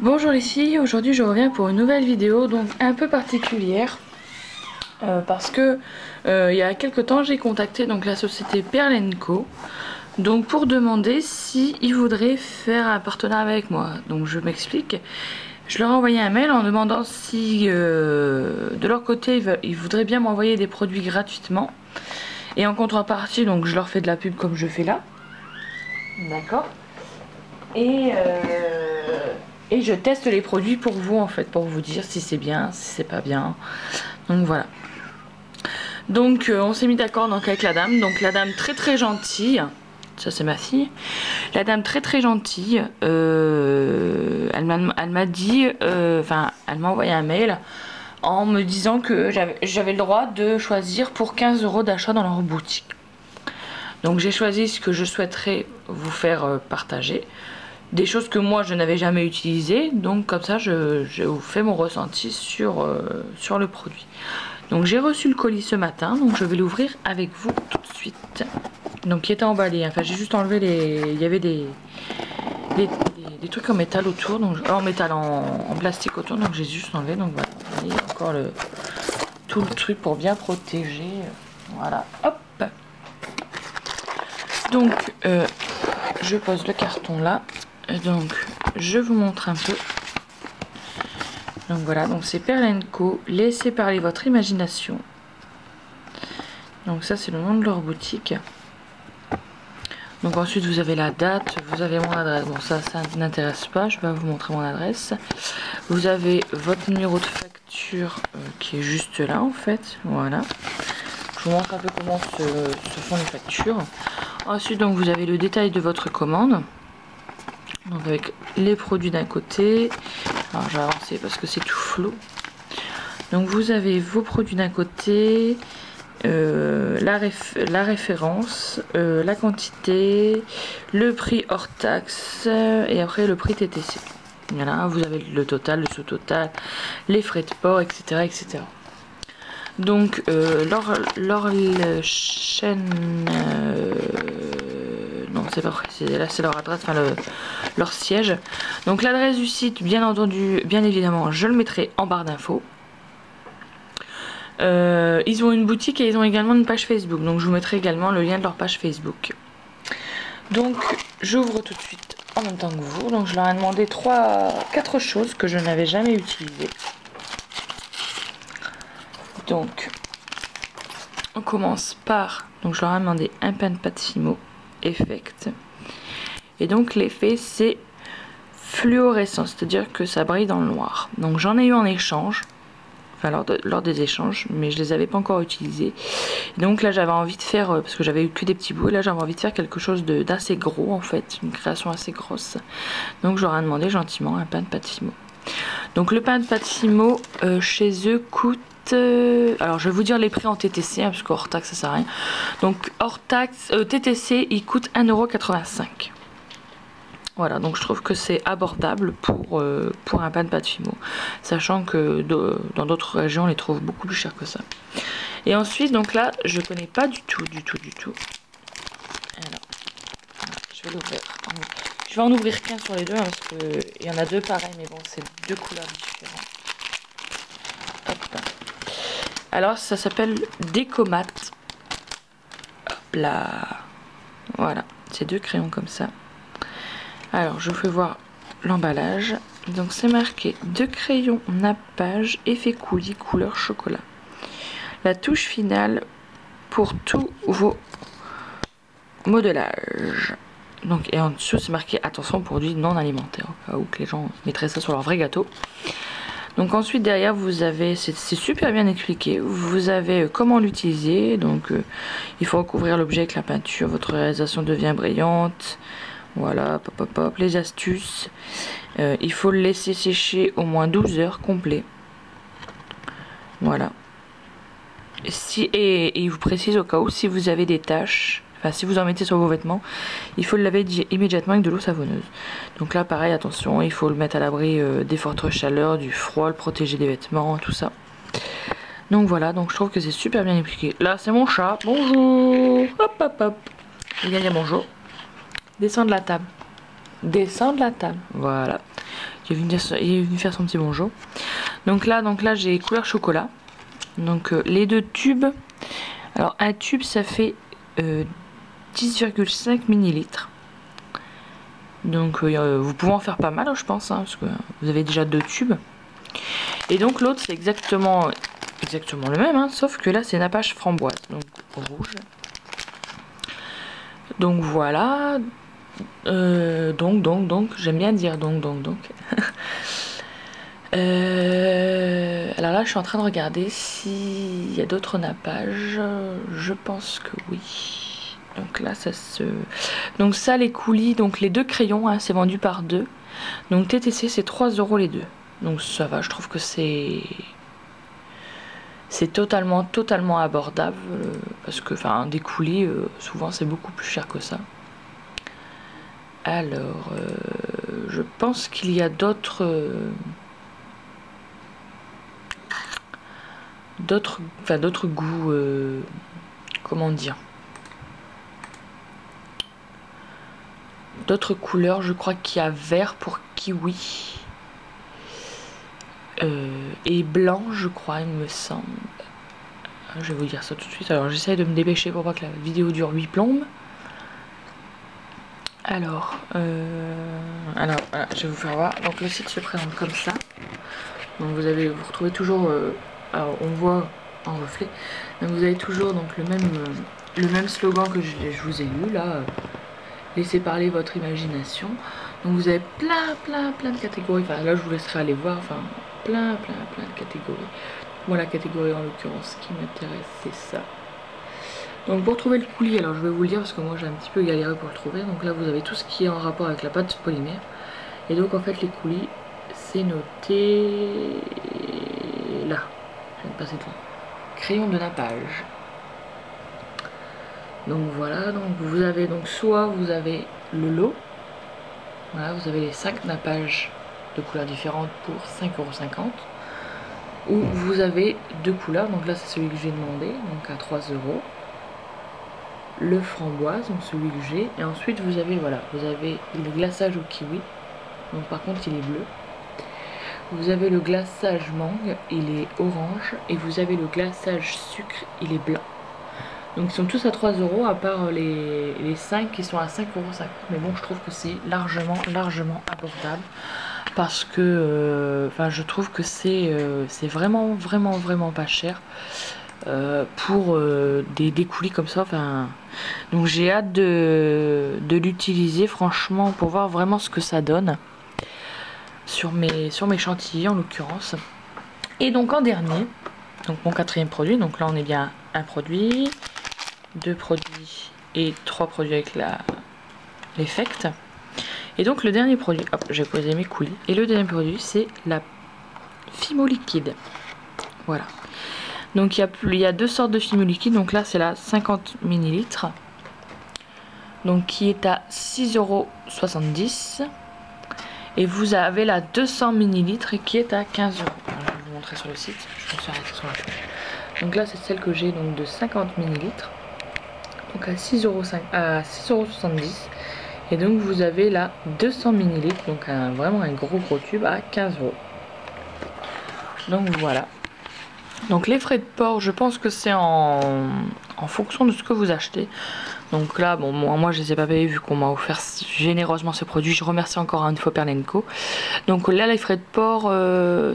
Bonjour les filles, aujourd'hui je reviens pour une nouvelle vidéo donc un peu particulière parce que il y a quelques temps j'ai contacté donc la société Perle & Co donc pour demander si ils voudraient faire un partenariat avec moi. Donc je m'explique, je leur ai envoyé un mail en demandant si de leur côté ils voudraient bien m'envoyer des produits gratuitement et en contrepartie donc je leur fais de la pub comme je fais là, d'accord, et je teste les produits pour vous en fait, pour vous dire si c'est bien, si c'est pas bien. Donc voilà. Donc on s'est mis d'accord donc avec la dame. Donc la dame très gentille. Ça c'est ma fille. La dame très gentille. Elle m'a dit, elle m'a envoyé un mail en me disant que j'avais le droit de choisir pour 15 € d'achat dans leur boutique. Donc j'ai choisi ce que je souhaiterais vous faire partager. Des choses que moi je n'avais jamais utilisées, donc comme ça je vous fais mon ressenti sur le produit. Donc j'ai reçu le colis ce matin, donc je vais l'ouvrir avec vous tout de suite. Donc il était emballé, enfin j'ai juste enlevé il y avait des trucs en métal autour, donc en plastique autour, donc j'ai juste enlevé. Donc voilà, il y a encore tout le truc pour bien protéger. Voilà, hop. Donc je pose le carton là. Donc je vous montre un peu. Donc voilà, donc c'est Perle & Co, laissez parler votre imagination. Donc ça c'est le nom de leur boutique. Donc ensuite vous avez la date, vous avez mon adresse. Bon ça n'intéresse pas, je vais pas vous montrer mon adresse. Vous avez votre numéro de facture qui est juste là en fait. Voilà, je vous montre un peu comment se font les factures. Ensuite donc vous avez le détail de votre commande. Donc avec les produits d'un côté, alors je vais avancer parce que c'est tout flou. Donc vous avez vos produits d'un côté, la référence, la quantité, le prix hors taxe et après le prix TTC. Voilà, vous avez le total, le sous-total, les frais de port, etc. etc. Donc leur chaîne... non c'est pas précisé, là c'est leur adresse, enfin leur siège. Donc l'adresse du site, bien entendu, bien évidemment je le mettrai en barre d'infos. Ils ont une boutique et ils ont également une page Facebook, donc je vous mettrai également le lien de leur page Facebook. Donc j'ouvre tout de suite en même temps que vous. Donc je leur ai demandé 4 choses que je n'avais jamais utilisées. Donc on commence par, donc je leur ai demandé un pain de pâte Fimo Effect, et donc l'effet c'est fluorescent, c'est à dire que ça brille dans le noir. Donc j'en ai eu en échange, enfin lors des échanges, mais je les avais pas encore utilisés. Donc là j'avais envie de faire, parce que j'avais eu que des petits bouts, et là j'avais envie de faire quelque chose d'assez gros en fait, une création assez grosse. Donc je leur ai demandé gentiment un pain de pâte Fimo. Donc le pain de pâte Fimo chez eux coûte, alors je vais vous dire les prix en TTC, parce qu'hors taxe ça sert à rien. Donc hors taxe, TTC il coûte 1,85 €. Voilà, donc je trouve que c'est abordable pour un pain de pâte Fimo, sachant que dans d'autres régions on les trouve beaucoup plus chers que ça. Et ensuite donc là je connais pas du tout. Alors je vais l'ouvrir. Je vais en ouvrir qu'un sur les deux, hein, parce qu'il y en a deux pareils, mais bon c'est deux couleurs différentes. Hop. Alors ça s'appelle Décomat. Hop là. Voilà, c'est deux crayons comme ça. Alors je vous fais voir l'emballage. Donc c'est marqué 2 crayons nappage effet coulis couleur chocolat. La touche finale pour tous vos modelages. Donc et en dessous c'est marqué attention produits non alimentaires, au cas où que les gens mettraient ça sur leur vrai gâteau. Donc ensuite derrière vous avez, c'est super bien expliqué, vous avez comment l'utiliser. Donc il faut recouvrir l'objet avec la peinture, votre réalisation devient brillante. Voilà, pop, les astuces. Il faut le laisser sécher au moins 12 heures complet. Voilà. Et il vous précise au cas où si vous avez des taches, enfin si vous en mettez sur vos vêtements, il faut le laver immédiatement avec de l'eau savonneuse. Donc là pareil, attention, il faut le mettre à l'abri des fortes chaleurs, du froid, le protéger des vêtements, tout ça. Donc voilà, donc je trouve que c'est super bien expliqué. Là c'est mon chat, bonjour. Hop. Il y a bonjour. Descends de la table. Voilà. il est venu faire son petit bonjour. Donc là j'ai couleur chocolat. Donc les deux tubes. Alors un tube ça fait 10,5 millilitres. Donc vous pouvez en faire pas mal, je pense, hein, parce que vous avez déjà 2 tubes. Et donc l'autre c'est exactement le même, hein, sauf que là c'est nappage framboise, donc rouge. Donc voilà. Donc j'aime bien dire donc. Alors là je suis en train de regarder s'il y a d'autres nappages. Je pense que oui. Donc là ça se... Donc ça les coulis, donc les 2 crayons, hein, c'est vendu par 2. Donc TTC c'est 3 € les 2. Donc ça va, je trouve que c'est totalement abordable. Parce que enfin des coulis souvent c'est beaucoup plus cher que ça. Alors je pense qu'il y a d'autres goûts, comment dire, d'autres couleurs. Je crois qu'il y a vert pour kiwi et blanc, je crois, il me semble. Je vais vous dire ça tout de suite. Alors j'essaie de me dépêcher pour pas que la vidéo dure 8 plombes. Alors voilà, je vais vous faire voir. Donc le site se présente comme ça. Donc vous retrouvez toujours, alors on voit en reflet. Donc vous avez toujours donc le même slogan que je vous ai lu là. Laissez parler votre imagination. Donc vous avez plein de catégories. Enfin là je vous laisserai aller voir. Enfin plein de catégories. Moi la catégorie en l'occurrence qui m'intéresse c'est ça. Donc pour trouver le coulis, alors je vais vous le dire parce que moi j'ai un petit peu galéré pour le trouver. Donc là vous avez tout ce qui est en rapport avec la pâte polymère. Et donc en fait les coulis c'est noté là. Je viens de passer devant. Crayon de nappage. Donc voilà, donc vous avez donc soit vous avez le lot. Voilà, vous avez les 5 nappages de couleurs différentes pour 5,50 €. Ou vous avez 2 couleurs, donc là c'est celui que j'ai demandé, donc à 3 €. Le framboise, donc celui que j'ai, et ensuite vous avez le glaçage au kiwi, donc par contre il est bleu. Vous avez le glaçage mangue, il est orange, et vous avez le glaçage sucre, il est blanc. Donc ils sont tous à 3 € à part les 5 qui sont à 5,50 €. Mais bon, je trouve que c'est largement abordable parce que je trouve que c'est vraiment pas cher. Pour des coulis comme ça, donc j'ai hâte de l'utiliser franchement pour voir vraiment ce que ça donne sur mes chantilly en l'occurrence. Et donc en dernier, donc mon 4e produit, donc là on est bien un produit, 2 produits et 3 produits avec l'effect. Et donc le dernier produit, hop, j'ai posé mes coulis, et le dernier produit c'est la Fimo liquide. Voilà. Donc il y a 2 sortes de Fimo liquide. Donc là c'est la 50 ml. Donc qui est à 6,70 €. Et vous avez la 200 ml qui est à 15 €. Alors, je vais vous montrer sur le site. Je me suis arrêtée sur la page. Donc là c'est celle que j'ai donc de 50 ml. Donc à 6,70 €. Et donc vous avez la 200 ml. Donc vraiment un gros tube à 15 €. Donc voilà. Donc les frais de port, je pense que c'est en fonction de ce que vous achetez. Donc là, bon, moi je les ai pas payés vu qu'on m'a offert généreusement ce produit. Je remercie encore une fois Perle & Co. Donc là, les frais de port,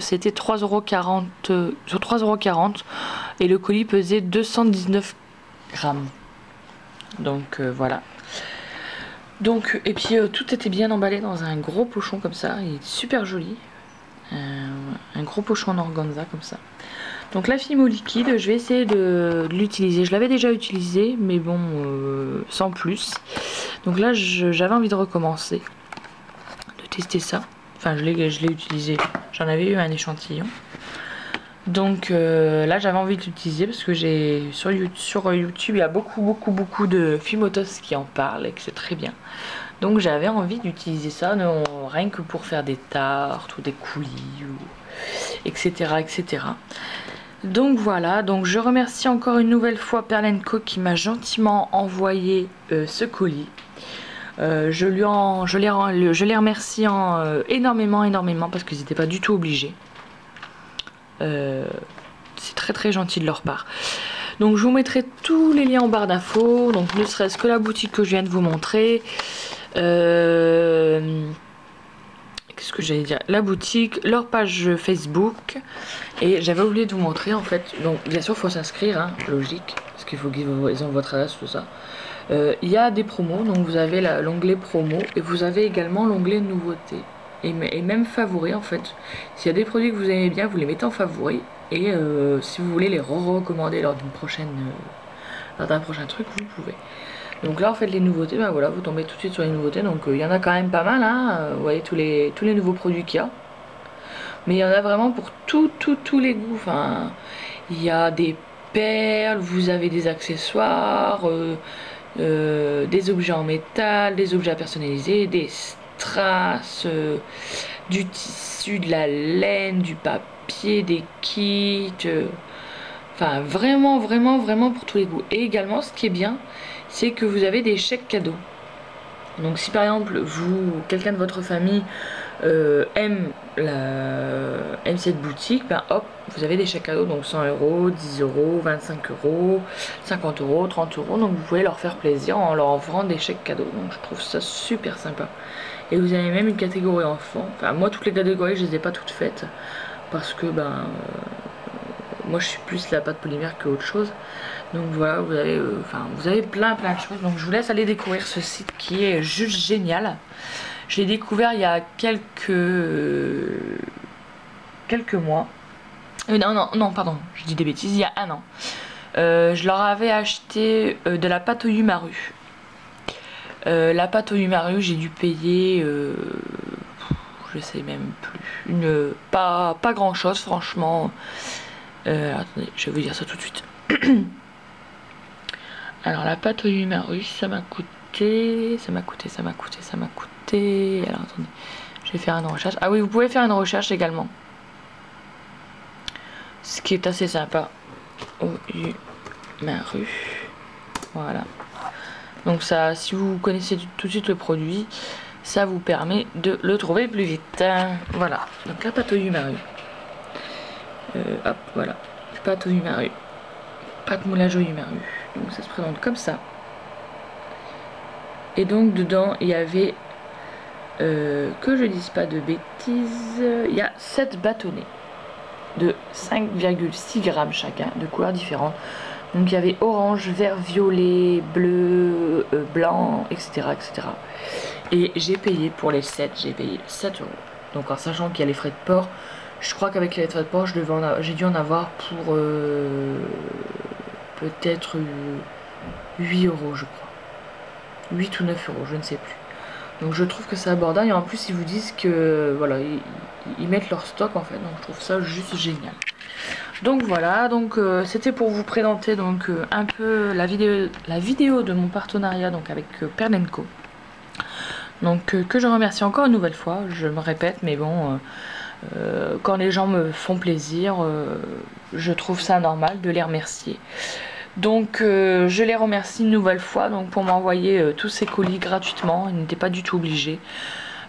c'était 3,40 € sur 3,40 € et le colis pesait 219 grammes. Donc voilà. Donc, et puis tout était bien emballé dans un gros pochon comme ça. Il est super joli. Un gros pochon en organza comme ça. Donc la Fimo liquide, je vais essayer de l'utiliser. Je l'avais déjà utilisé, mais bon, sans plus. Donc là, j'avais envie de recommencer, de tester ça. Enfin, je l'ai utilisé. J'en avais eu un échantillon. Donc là, j'avais envie de l'utiliser parce que sur YouTube, il y a beaucoup de Fimotos qui en parlent et que c'est très bien. Donc j'avais envie d'utiliser ça, rien que pour faire des tartes ou des coulis, etc. Donc voilà, donc je remercie encore une nouvelle fois Perle & Co qui m'a gentiment envoyé ce colis. Je les remercie énormément parce qu'ils n'étaient pas du tout obligés. C'est très gentil de leur part. Donc je vous mettrai tous les liens en barre d'infos, donc ne serait-ce que la boutique que je viens de vous montrer. Qu'est-ce que j'allais dire? La boutique, leur page Facebook. Et j'avais oublié de vous montrer en fait. Donc bien sûr il faut s'inscrire, hein, logique. Parce qu'il faut qu'ils ont votre adresse, tout ça. Il y a des promos, donc vous avez l'onglet promo. Et vous avez également l'onglet nouveautés. Et même favoris en fait. S'il y a des produits que vous aimez bien, vous les mettez en favoris. Et si vous voulez les recommander lors d'un prochain truc, vous pouvez. Donc là en fait les nouveautés, ben voilà, vous tombez tout de suite sur les nouveautés. Donc il y en a quand même pas mal, hein. Vous voyez tous les nouveaux produits qu'il y a. Mais il y en a vraiment pour tous les goûts. Enfin, il y a des perles, vous avez des accessoires, des objets en métal, des objets à personnaliser, des strass, du tissu, de la laine, du papier, des kits. Enfin vraiment pour tous les goûts. Et également ce qui est bien, c'est que vous avez des chèques cadeaux. Donc si par exemple quelqu'un de votre famille aime cette boutique, ben hop, vous avez des chèques cadeaux, donc 100 €, 10 €, 25 €, 50 €, 30 €. Donc vous pouvez leur faire plaisir en leur offrant des chèques cadeaux. Donc je trouve ça super sympa. Et vous avez même une catégorie enfant. Enfin moi toutes les catégories je les ai pas toutes faites parce que moi je suis plus la pâte polymère que autre chose. Donc voilà, vous avez plein de choses. Donc je vous laisse aller découvrir ce site qui est juste génial. Je l'ai découvert il y a quelques mois. Non, pardon, je dis des bêtises, il y a un an. Je leur avais acheté de la pâte au Yumaru. La pâte au Yumaru, j'ai dû payer, je sais même plus, pas grand chose franchement. Attendez, je vais vous dire ça tout de suite. Alors la pâte au Yumaru, ça m'a coûté. Alors attendez, je vais faire une recherche. Ah oui, vous pouvez faire une recherche également. Ce qui est assez sympa. Au Yumaru. Voilà. Donc ça, si vous connaissez tout de suite le produit, ça vous permet de le trouver plus vite. Voilà. Donc la pâte au Yumaru. Hop, voilà. Pâte au Yumaru. Pâte moulage au Yumaru. Donc ça se présente comme ça. Et donc dedans il y avait que je dise pas de bêtises, il y a 7 bâtonnets de 5,6 grammes chacun, de couleurs différentes. Donc il y avait orange, vert, violet, bleu, blanc, etc. Et j'ai payé pour les 7, j'ai payé 7 €. Donc en sachant qu'il y a les frais de port, je crois qu'avec les frais de port j'ai dû en avoir pour peut-être 8 €, je crois. 8 ou 9 €, je ne sais plus. Donc je trouve que c'est abordable et en plus ils vous disent que voilà, ils mettent leur stock en fait, donc je trouve ça juste génial. Donc voilà, donc c'était pour vous présenter donc un peu la vidéo de mon partenariat donc avec Perle & Co. Donc que je remercie encore une nouvelle fois, je me répète mais bon, quand les gens me font plaisir, je trouve ça normal de les remercier. Donc je les remercie une nouvelle fois donc pour m'envoyer tous ces colis gratuitement, ils n'étaient pas du tout obligés.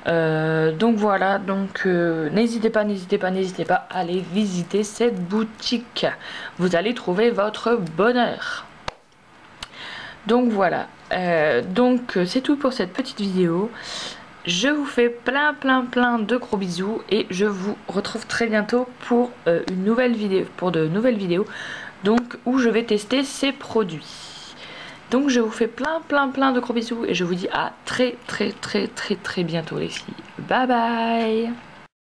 Donc voilà, donc n'hésitez pas à aller visiter cette boutique, vous allez trouver votre bonheur. Donc voilà, donc c'est tout pour cette petite vidéo. Je vous fais plein de gros bisous et je vous retrouve très bientôt pour de nouvelles vidéos donc où je vais tester ces produits. Donc je vous fais plein de gros bisous et je vous dis à très bientôt les filles. Bye bye.